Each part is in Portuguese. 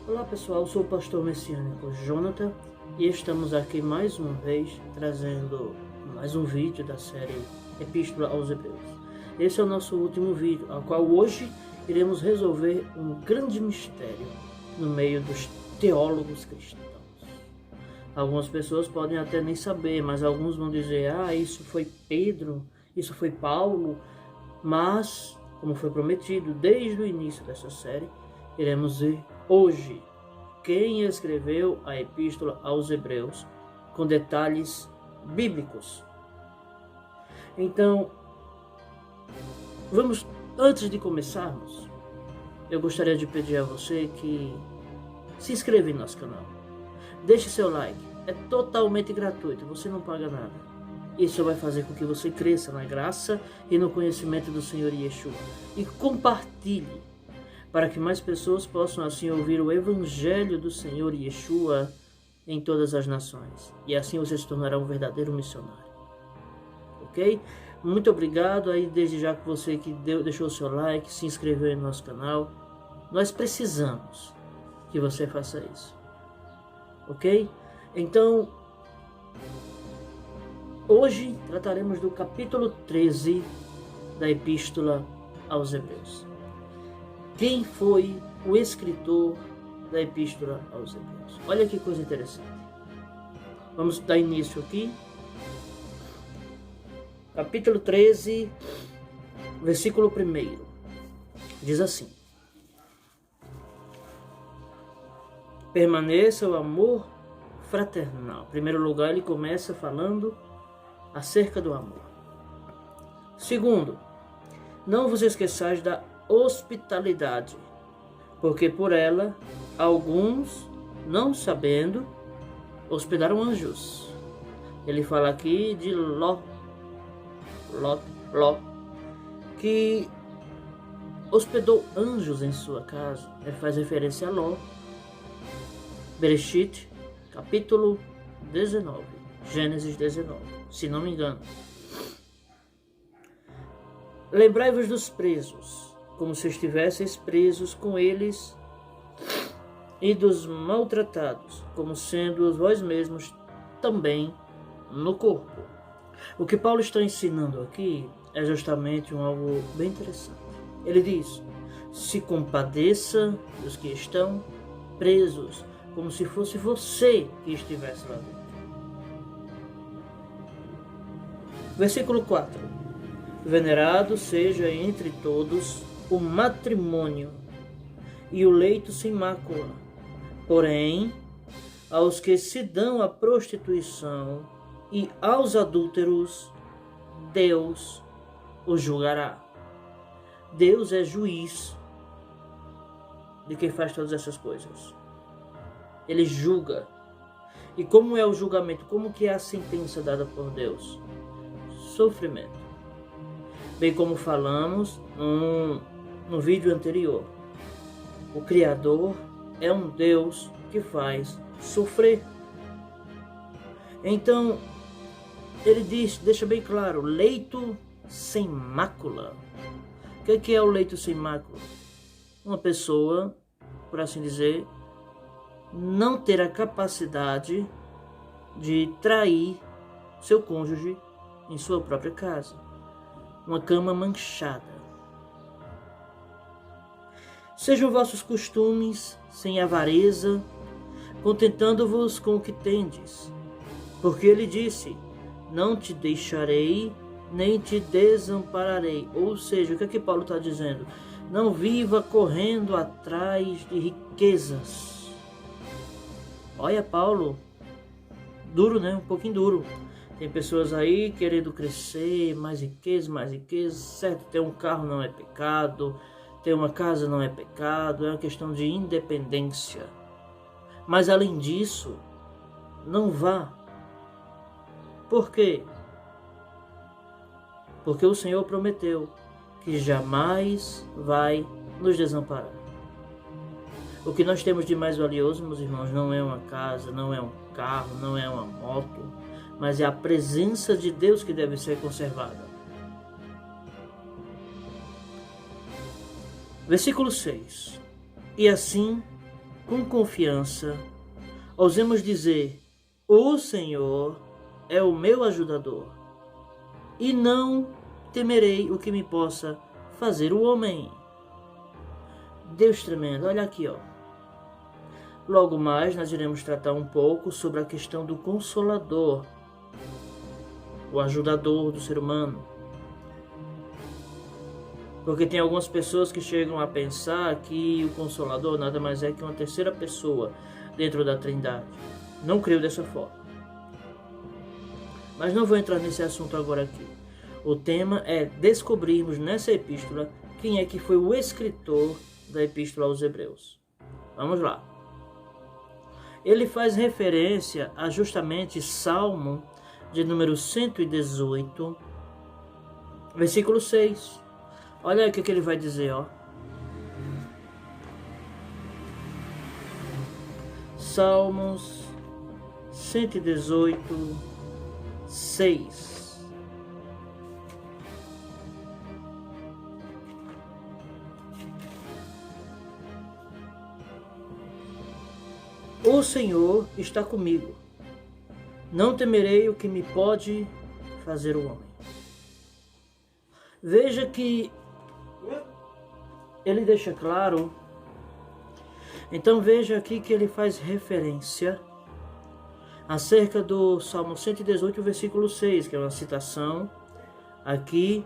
Olá pessoal, eu sou o pastor messiânico Jonathan e estamos aqui mais uma vez trazendo mais um vídeo da série Epístola aos Hebreus. Esse é o nosso último vídeo, ao qual hoje iremos resolver um grande mistério no meio dos teólogos cristãos. Algumas pessoas podem até nem saber, mas alguns vão dizer, isso foi Pedro, isso foi Paulo, mas, como foi prometido desde o início dessa série, iremos ver hoje quem escreveu a Epístola aos Hebreus com detalhes bíblicos. Então, antes de começarmos, eu gostaria de pedir a você que se inscreva em nosso canal. Deixe seu like, é totalmente gratuito, você não paga nada. Isso vai fazer com que você cresça na graça e no conhecimento do Senhor Yeshua. E compartilhe, para que mais pessoas possam assim ouvir o Evangelho do Senhor Yeshua em todas as nações. E assim você se tornará um verdadeiro missionário. Ok? Muito obrigado aí desde já que você que deixou o seu like, se inscreveu em nosso canal. Nós precisamos que você faça isso. Ok? Então, hoje trataremos do capítulo 13 da Epístola aos Hebreus. Quem foi o escritor da Epístola aos Hebreus? Olha que coisa interessante. Vamos dar início aqui. Capítulo 13, versículo 1. Diz assim: permaneça o amor fraternal. Em primeiro lugar, ele começa falando acerca do amor. Segundo, não vos esqueçais da hospitalidade, porque por ela alguns, não sabendo, hospedaram anjos. Ele fala aqui de Ló, que hospedou anjos em sua casa. Ele faz referência a Ló. Bereshit, capítulo 19, Gênesis 19, se não me engano. Lembrai-vos dos presos, como se estivesseis presos com eles, e dos maltratados, como sendo vós mesmos também no corpo. O que Paulo está ensinando aqui é justamente algo bem interessante. Ele diz: se compadeça dos que estão presos, como se fosse você que estivesse lá dentro. Versículo 4. Venerado seja entre todos o matrimônio e o leito sem mácula. Porém, aos que se dão à prostituição e aos adúlteros, Deus os julgará. Deus é juiz de quem faz todas essas coisas. Ele julga. E como é o julgamento? Como que é a sentença dada por Deus? Sofrimento. Bem como falamos no vídeo anterior, o Criador é um Deus que faz sofrer. Então, ele deixa bem claro, leito sem mácula. O que é o leito sem mácula? Uma pessoa, por assim dizer, não ter a capacidade de trair seu cônjuge em sua própria casa. Uma cama manchada. Sejam vossos costumes sem avareza, contentando-vos com o que tendes. Porque ele disse, não te deixarei, nem te desampararei. Ou seja, o que é que Paulo está dizendo? Não viva correndo atrás de riquezas. Olha, Paulo, duro, né? Um pouquinho duro. Tem pessoas aí querendo crescer, mais riqueza, certo? Ter um carro não é pecado, ter uma casa não é pecado, é uma questão de independência. Mas além disso, não vá. Por quê? Porque o Senhor prometeu que jamais vai nos desamparar. O que nós temos de mais valioso, meus irmãos, não é uma casa, não é um carro, não é uma moto, mas é a presença de Deus que deve ser conservada. Versículo 6. E assim com confiança, ousemos dizer: o Senhor é o meu ajudador, e não temerei o que me possa fazer o homem. Deus tremendo, olha aqui, ó. Logo mais nós iremos tratar um pouco sobre a questão do Consolador, o ajudador do ser humano. Porque tem algumas pessoas que chegam a pensar que o Consolador nada mais é que uma terceira pessoa dentro da Trindade. Não creio dessa forma. Mas não vou entrar nesse assunto agora aqui. O tema é descobrirmos nessa epístola quem é que foi o escritor da epístola aos Hebreus. Vamos lá. Ele faz referência a justamente Salmo de número 118, versículo 6. Olha aí o que ele vai dizer, ó. Salmos 118, 6. O Senhor está comigo. Não temerei o que me pode fazer o homem. Veja que ele deixa claro. Então veja aqui que ele faz referência acerca do Salmo 118, versículo 6, que é uma citação aqui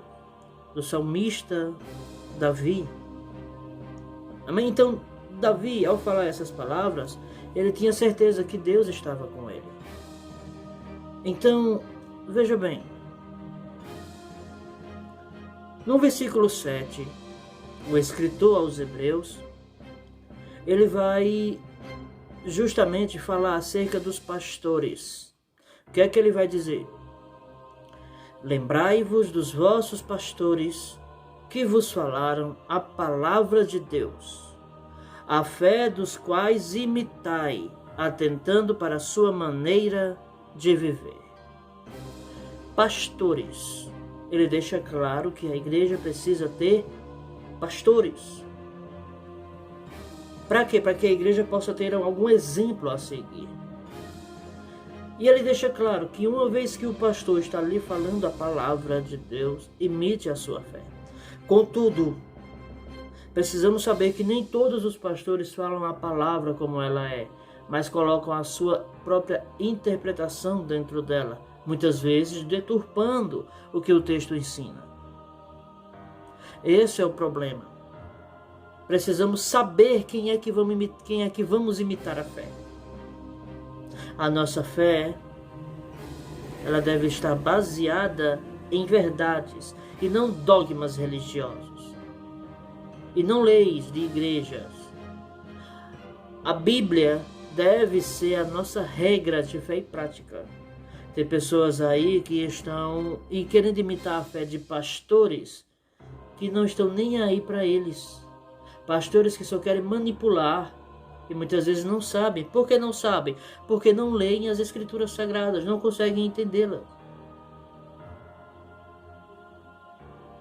do salmista Davi. Amém? Então, Davi, ao falar essas palavras, ele tinha certeza que Deus estava com ele. Então, veja bem. No versículo 7, o escritor aos Hebreus, ele vai justamente falar acerca dos pastores. O que é que ele vai dizer? Lembrai-vos dos vossos pastores que vos falaram a palavra de Deus, a fé dos quais imitai, atentando para a sua maneira de viver. Pastores. Ele deixa claro que a igreja precisa ter pastores. Para quê? Para que a igreja possa ter algum exemplo a seguir. E ele deixa claro que uma vez que o pastor está ali falando a palavra de Deus, imite a sua fé. Contudo, precisamos saber que nem todos os pastores falam a palavra como ela é, mas colocam a sua própria interpretação dentro dela, muitas vezes deturpando o que o texto ensina. Esse é o problema. Precisamos saber quem é que vamos imitar a fé. A nossa fé, ela deve estar baseada em verdades e não dogmas religiosos. E não leis de igrejas. A Bíblia deve ser a nossa regra de fé e prática. Tem pessoas aí que estão e querendo imitar a fé de pastores que não estão nem aí para eles. Pastores que só querem manipular e muitas vezes não sabem. Por que não sabem? Porque não leem as Escrituras Sagradas, não conseguem entendê-las.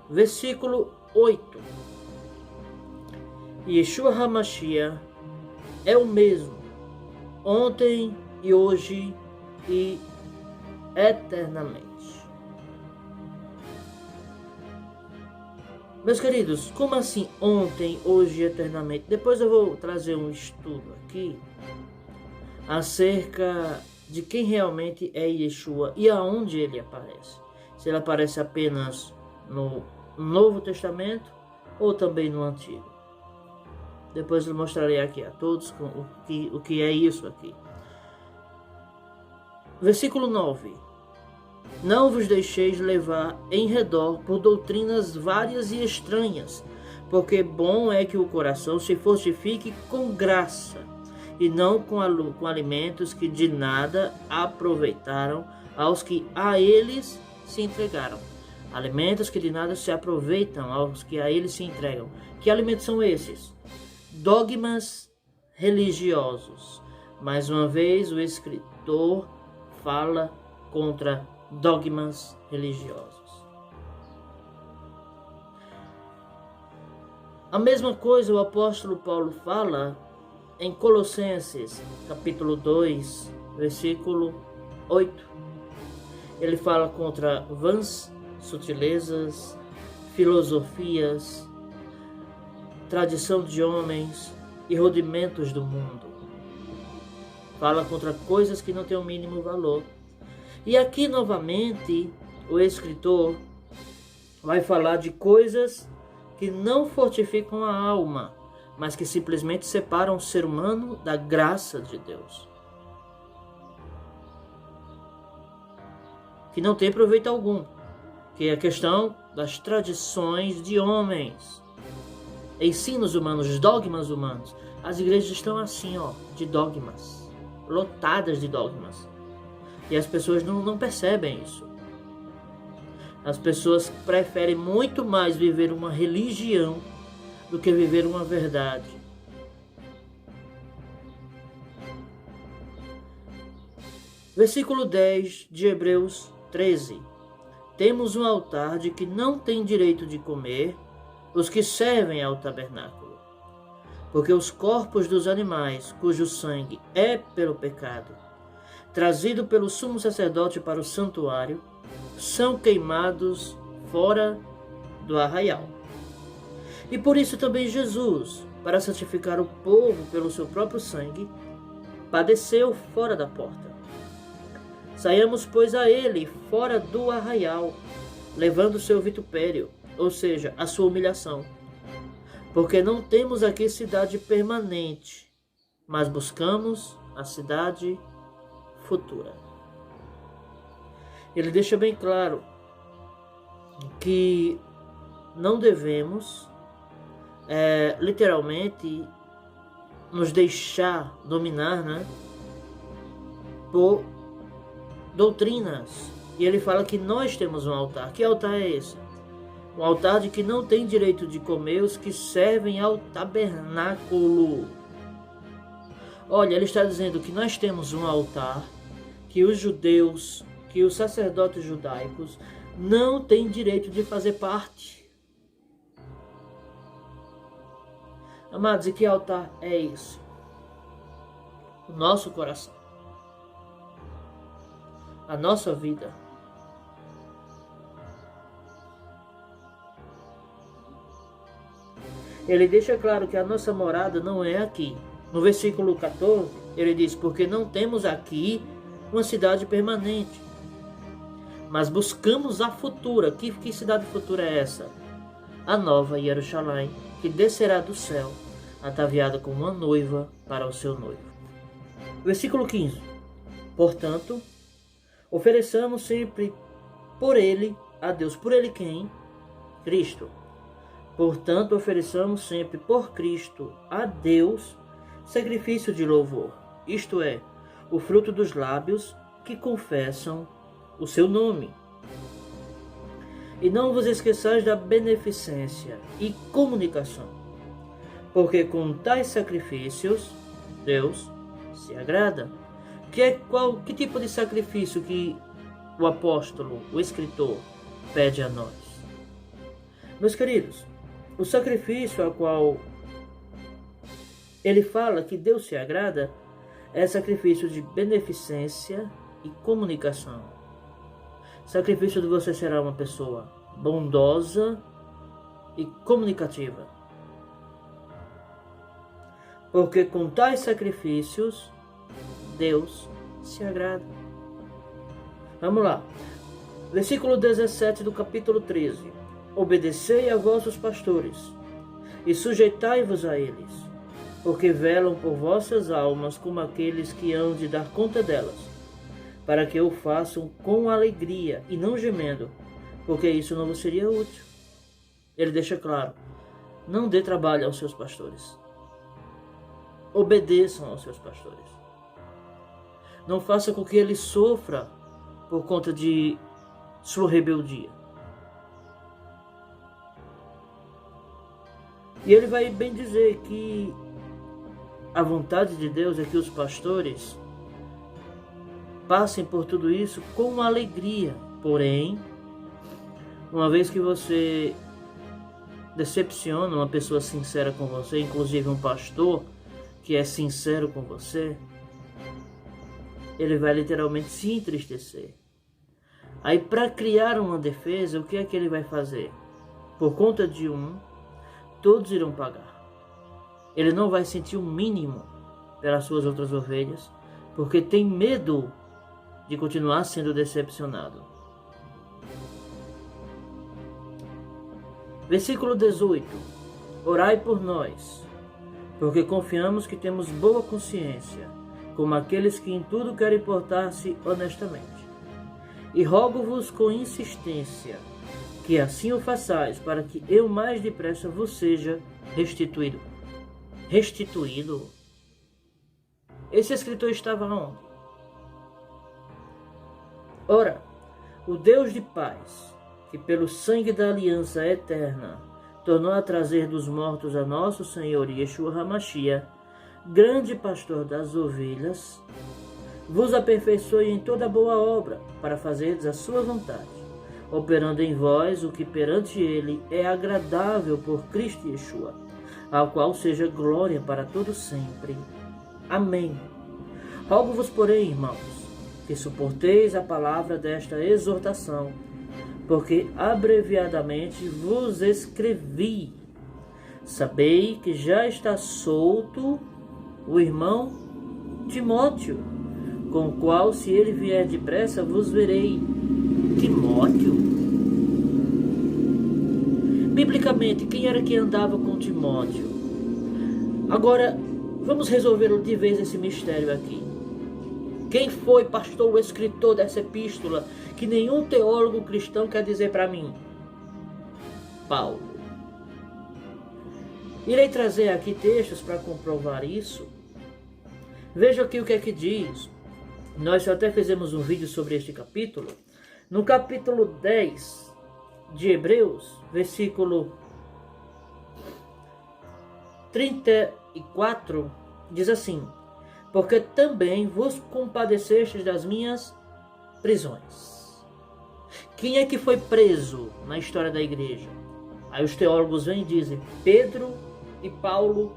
Versículo 8. Yeshua HaMashiach é o mesmo, ontem e hoje e eternamente. Meus queridos, como assim ontem, hoje e eternamente? Depois eu vou trazer um estudo aqui acerca de quem realmente é Yeshua e aonde ele aparece. Se ele aparece apenas no Novo Testamento ou também no Antigo. Depois eu mostrarei aqui a todos o que é isso aqui. Versículo 9. Não vos deixeis levar em redor por doutrinas várias e estranhas, porque bom é que o coração se fortifique com graça, e não com alimentos que de nada aproveitaram aos que a eles se entregaram. Alimentos que de nada se aproveitam aos que a eles se entregam. Que alimentos são esses? Dogmas religiosos. Mais uma vez, o escritor fala contra dogmas religiosos. A mesma coisa o apóstolo Paulo fala em Colossenses, capítulo 2, versículo 8. Ele fala contra vãs sutilezas, filosofias, tradição de homens e rudimentos do mundo. Fala contra coisas que não têm o mínimo valor. E aqui novamente o escritor vai falar de coisas que não fortificam a alma, mas que simplesmente separam o ser humano da graça de Deus. Que não tem proveito algum, que é a questão das tradições de homens, ensinos humanos, dogmas humanos. As igrejas estão assim, de dogmas, lotadas de dogmas. E as pessoas não percebem isso. As pessoas preferem muito mais viver uma religião do que viver uma verdade. Versículo 10 de Hebreus 13. Temos um altar de que não tem direito de comer os que servem ao tabernáculo, porque os corpos dos animais, cujo sangue é pelo pecado, trazido pelo sumo sacerdote para o santuário, são queimados fora do arraial. E por isso também Jesus, para santificar o povo pelo seu próprio sangue, padeceu fora da porta. Saiamos, pois, a ele fora do arraial, levando o seu vitupério, ou seja, a sua humilhação. Porque não temos aqui cidade permanente, mas buscamos a cidade futura. Ele deixa bem claro que não devemos, literalmente, nos deixar dominar, por doutrinas. E ele fala que nós temos um altar. Que altar é esse? Um altar de que não tem direito de comer os que servem ao tabernáculo. Olha, ele está dizendo que nós temos um altar que os judeus, que os sacerdotes judaicos não têm direito de fazer parte. Amados, e que altar é esse? O nosso coração. A nossa vida. Ele deixa claro que a nossa morada não é aqui. No versículo 14, ele diz, porque não temos aqui uma cidade permanente, mas buscamos a futura. Que cidade futura é essa? A nova Jerusalém, que descerá do céu, ataviada como uma noiva para o seu noivo. Versículo 15. Portanto, ofereçamos sempre por ele a Deus. Por ele quem? Cristo. Portanto, ofereçamos sempre por Cristo a Deus sacrifício de louvor, isto é, o fruto dos lábios que confessam o seu nome. E não vos esqueçais da beneficência e comunicação, porque com tais sacrifícios Deus se agrada. Que tipo de sacrifício que o apóstolo, o escritor, pede a nós? Meus queridos, o sacrifício ao qual ele fala que Deus se agrada é sacrifício de beneficência e comunicação. Sacrifício de você será uma pessoa bondosa e comunicativa. Porque com tais sacrifícios, Deus se agrada. Vamos lá. Versículo 17 do capítulo 13. Obedecei a vossos pastores, e sujeitai-vos a eles, porque velam por vossas almas como aqueles que hão de dar conta delas, para que o façam com alegria e não gemendo, porque isso não vos seria útil. Ele deixa claro, não dê trabalho aos seus pastores. Obedeçam aos seus pastores. Não faça com que ele sofra por conta de sua rebeldia. E ele vai bem dizer que a vontade de Deus é que os pastores passem por tudo isso com alegria. Porém, uma vez que você decepciona uma pessoa sincera com você, inclusive um pastor, que é sincero com você, ele vai literalmente se entristecer. Aí, para criar uma defesa, o que é que ele vai fazer? Por conta de um, todos irão pagar. Ele não vai sentir o mínimo pelas suas outras ovelhas, porque tem medo de continuar sendo decepcionado. Versículo 18. Orai por nós, porque confiamos que temos boa consciência, como aqueles que em tudo querem portar-se honestamente. E rogo-vos com insistência, que assim o façais, para que eu mais depressa vos seja restituído. Restituído? Esse escritor estava onde? Ora, o Deus de paz, que pelo sangue da aliança eterna tornou a trazer dos mortos a nosso Senhor Yeshua HaMashiach, grande pastor das ovelhas, vos aperfeiçoe em toda boa obra, para fazerdes a sua vontade, operando em vós o que perante ele é agradável por Cristo Yeshua, ao qual seja glória para todo sempre. Amém. Rogo-vos, porém, irmãos, que suporteis a palavra desta exortação, porque abreviadamente vos escrevi. Sabei que já está solto o irmão Timóteo, com o qual, se ele vier depressa, vos verei. Timóteo? Biblicamente, quem era que andava com Timóteo? Agora, vamos resolver de vez esse mistério aqui. Quem foi, pastor, o escritor dessa epístola, que nenhum teólogo cristão quer dizer para mim? Paulo. Irei trazer aqui textos para comprovar isso. Veja aqui o que é que diz. Nós até fizemos um vídeo sobre este capítulo. No capítulo 10 de Hebreus, versículo 34, diz assim: porque também vos compadecestes das minhas prisões. Quem é que foi preso na história da igreja? Aí os teólogos vêm e dizem: Pedro e Paulo,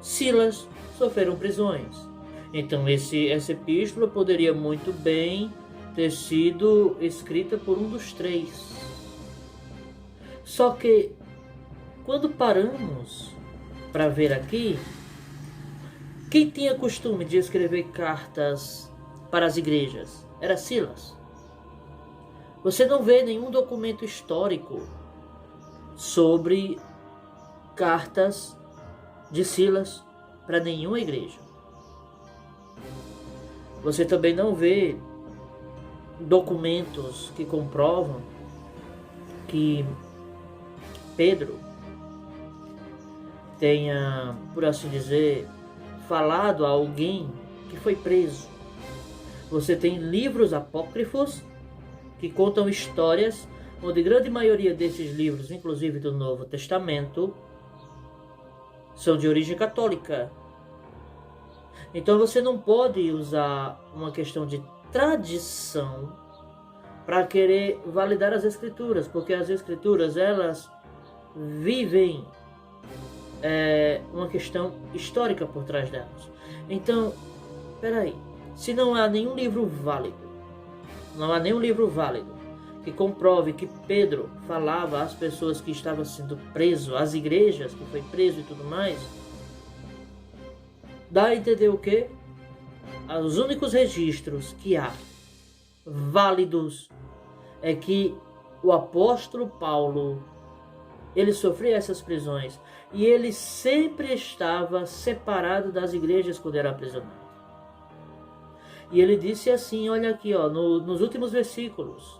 Silas sofreram prisões. Então essa epístola poderia muito bem ter sido escrita por um dos três. Só que quando paramos para ver aqui, quem tinha costume de escrever cartas para as igrejas? Era Silas. Você não vê nenhum documento histórico sobre cartas de Silas para nenhuma igreja. Você também não vê documentos que comprovam que Pedro tenha, por assim dizer, falado a alguém que foi preso. Você tem livros apócrifos que contam histórias, onde a grande maioria desses livros, inclusive do Novo Testamento, são de origem católica. Então você não pode usar uma questão de tradição para querer validar as escrituras, porque as escrituras, elas vivem uma questão histórica por trás delas. Então, peraí, se não há nenhum livro válido, que comprove que Pedro falava às pessoas que estavam sendo presos, às igrejas que foi preso e tudo mais, dá a entender o quê? Os únicos registros que há válidos é que o apóstolo Paulo, ele sofria essas prisões e ele sempre estava separado das igrejas quando era aprisionado. E ele disse assim, olha aqui, nos últimos versículos.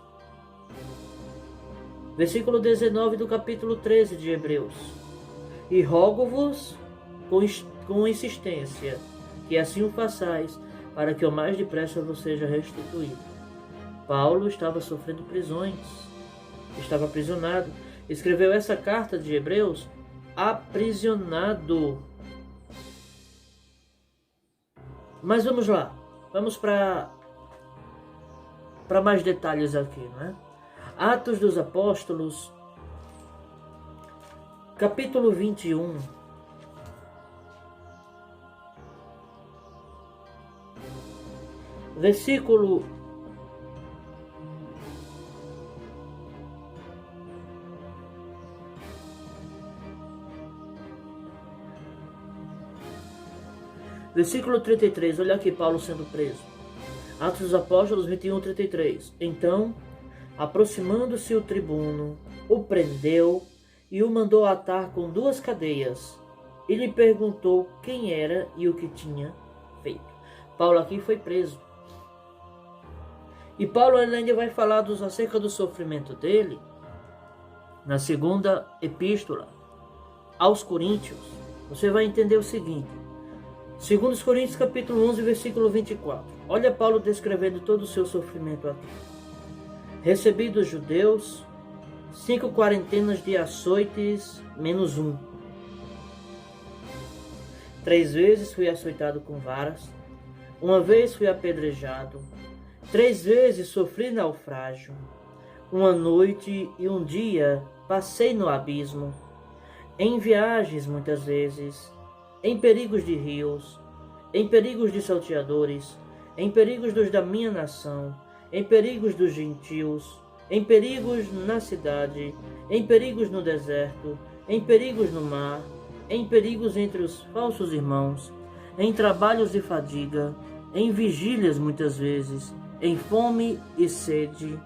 Versículo 19 do capítulo 13 de Hebreus. E rogo-vos com insistência, que assim o façais, para que o mais depressa vos seja restituído. Paulo estava sofrendo prisões, estava aprisionado. Escreveu essa carta de Hebreus aprisionado. Mas vamos lá, vamos para mais detalhes aqui, né? Atos dos Apóstolos, capítulo 21, Versículo Versículo 33, olha aqui Paulo sendo preso. Atos dos Apóstolos 21, 33. Então, aproximando-se o tribuno, o prendeu e o mandou atar com 2 cadeias. E lhe perguntou quem era e o que tinha feito. Paulo aqui foi preso. E Paulo ainda vai falar acerca do sofrimento dele na segunda epístola aos Coríntios. Você vai entender o seguinte. 2 Coríntios capítulo 11, versículo 24. Olha Paulo descrevendo todo o seu sofrimento aqui. Recebi dos judeus 5 quarentenas de açoites menos 1. 3 vezes fui açoitado com varas. 1 vez fui apedrejado. 3 vezes sofri naufrágio. 1 noite e 1 dia passei no abismo. Em viagens muitas vezes, em perigos de rios, em perigos de salteadores, em perigos dos da minha nação, em perigos dos gentios, em perigos na cidade, em perigos no deserto, em perigos no mar, em perigos entre os falsos irmãos, em trabalhos de fadiga, em vigílias muitas vezes, em fome e sede,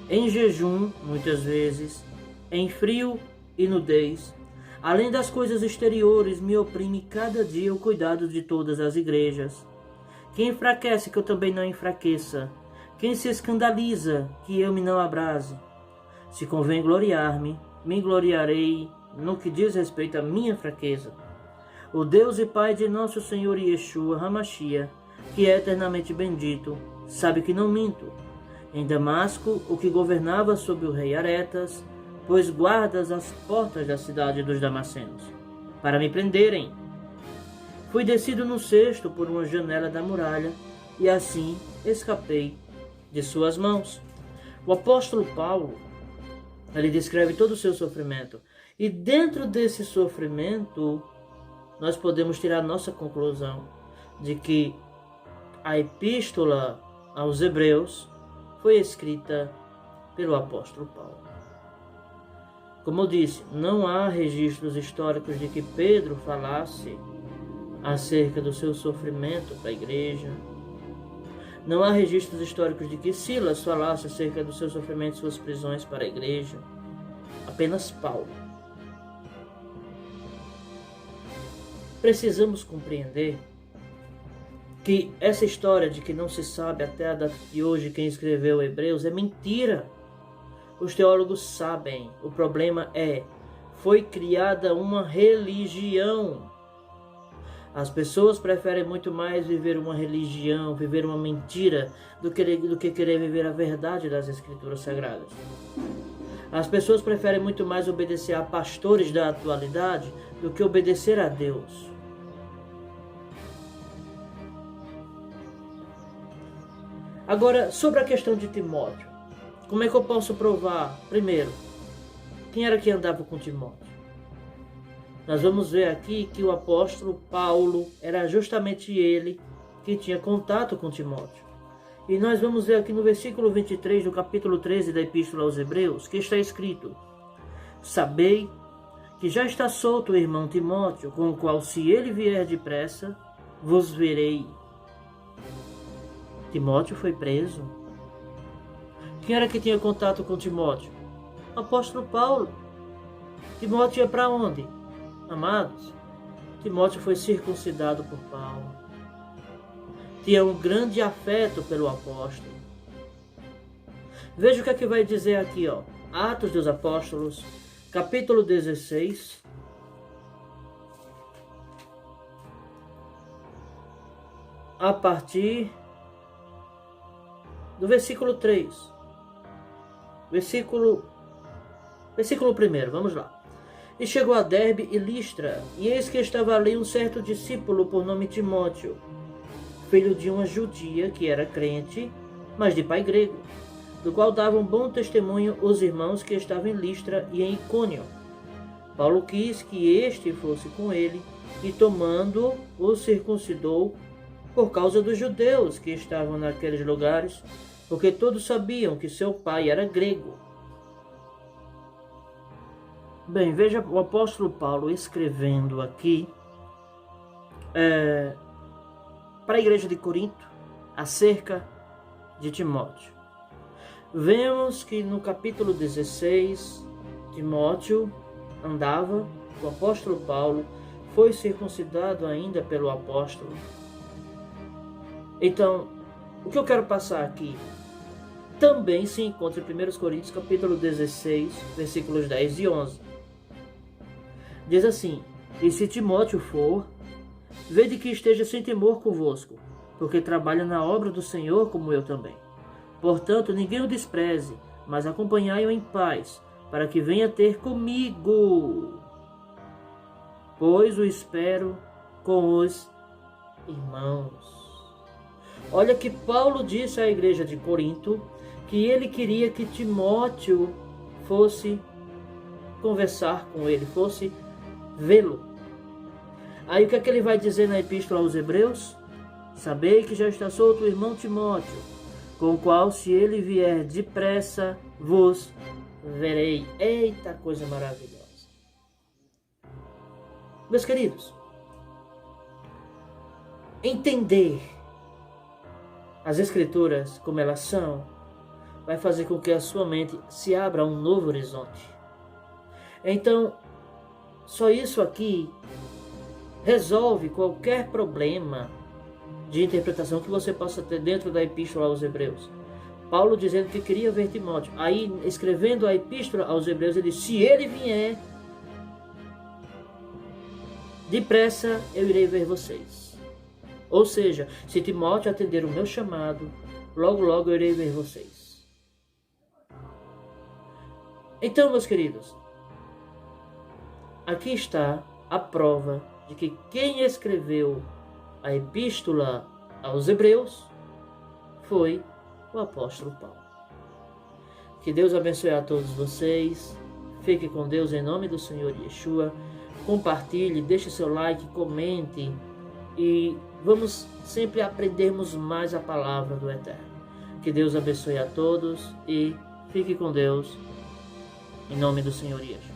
em jejum muitas vezes, em frio e nudez. Além das coisas exteriores, me oprime cada dia o cuidado de todas as igrejas. Quem enfraquece, que eu também não enfraqueça. Quem se escandaliza, que eu me não abrase. Se convém gloriar-me, me gloriarei no que diz respeito à minha fraqueza. O Deus e Pai de nosso Senhor Yeshua HaMashiach, que é eternamente bendito, sabe que não minto. Em Damasco, o que governava sobre o rei Aretas, pôs guardas às portas da cidade dos Damascenos, para me prenderem. Fui descido no cesto por uma janela da muralha, e assim escapei de suas mãos. O apóstolo Paulo, ele descreve todo o seu sofrimento. E dentro desse sofrimento, nós podemos tirar a nossa conclusão de que a epístola aos Hebreus foi escrita pelo apóstolo Paulo. Como eu disse, não há registros históricos de que Pedro falasse acerca do seu sofrimento para a igreja. Não há registros históricos de que Silas falasse acerca do seu sofrimento e suas prisões para a igreja. Apenas Paulo. Precisamos compreender que essa história de que não se sabe até a data de hoje quem escreveu Hebreus é mentira. Os teólogos sabem. O problema foi criada uma religião. As pessoas preferem muito mais viver uma religião, viver uma mentira, do que querer viver a verdade das Escrituras Sagradas. As pessoas preferem muito mais obedecer a pastores da atualidade do que obedecer a Deus. Agora, sobre a questão de Timóteo. Como é que eu posso provar? Primeiro, quem era que andava com Timóteo? Nós vamos ver aqui que o apóstolo Paulo era justamente ele que tinha contato com Timóteo. E nós vamos ver aqui no versículo 23 do capítulo 13 da Epístola aos Hebreus, que está escrito: Sabei que já está solto o irmão Timóteo, com o qual, se ele vier depressa, vos verei. Timóteo foi preso. Quem era que tinha contato com Timóteo? O apóstolo Paulo. Timóteo ia para onde? Amados, Timóteo foi circuncidado por Paulo. Tinha um grande afeto pelo apóstolo. Veja o que é que vai dizer aqui, ó. Atos dos Apóstolos, capítulo 16. A partir do versículo 3. Versículo 1, vamos lá. E chegou a Derbe e Listra, e eis que estava ali um certo discípulo por nome Timóteo, filho de uma judia que era crente, mas de pai grego, do qual davam bom testemunho os irmãos que estavam em Listra e em Icônio. Paulo quis que este fosse com ele, e tomando-o, o circuncidou por causa dos judeus que estavam naqueles lugares, porque todos sabiam que seu pai era grego. Bem, veja o apóstolo Paulo escrevendo aqui para a igreja de Corinto acerca de Timóteo. Vemos que no capítulo 16, Timóteo andava, o apóstolo Paulo foi circuncidado ainda pelo apóstolo. Então, o que eu quero passar aqui também se encontra em 1 Coríntios capítulo 16, versículos 10 e 11. Diz assim: e se Timóteo for, vede que esteja sem temor convosco, porque trabalha na obra do Senhor como eu também. Portanto, ninguém o despreze, mas acompanhai-o em paz, para que venha ter comigo, pois o espero com os irmãos. Olha que Paulo disse à igreja de Corinto que ele queria que Timóteo fosse conversar com ele, fosse vê-lo. Aí o que é que ele vai dizer na epístola aos Hebreus? Sabei que já está solto o irmão Timóteo, com o qual, se ele vier depressa, vos verei. Eita, coisa maravilhosa. Meus queridos, entender as Escrituras como elas são vai fazer com que a sua mente se abra a um novo horizonte. Então, só isso aqui resolve qualquer problema de interpretação que você possa ter dentro da epístola aos Hebreus. Paulo dizendo que queria ver Timóteo. Aí, escrevendo a epístola aos Hebreus, ele disse: se ele vier depressa, eu irei ver vocês. Ou seja, se Timóteo atender o meu chamado, logo logo eu irei ver vocês. Então, meus queridos, aqui está a prova de que quem escreveu a epístola aos Hebreus foi o apóstolo Paulo. Que Deus abençoe a todos vocês. Fique com Deus em nome do Senhor Yeshua. Compartilhe, deixe seu like, comente e vamos sempre aprendermos mais a palavra do Eterno. Que Deus abençoe a todos e fique com Deus em nome do Senhor Yeshua.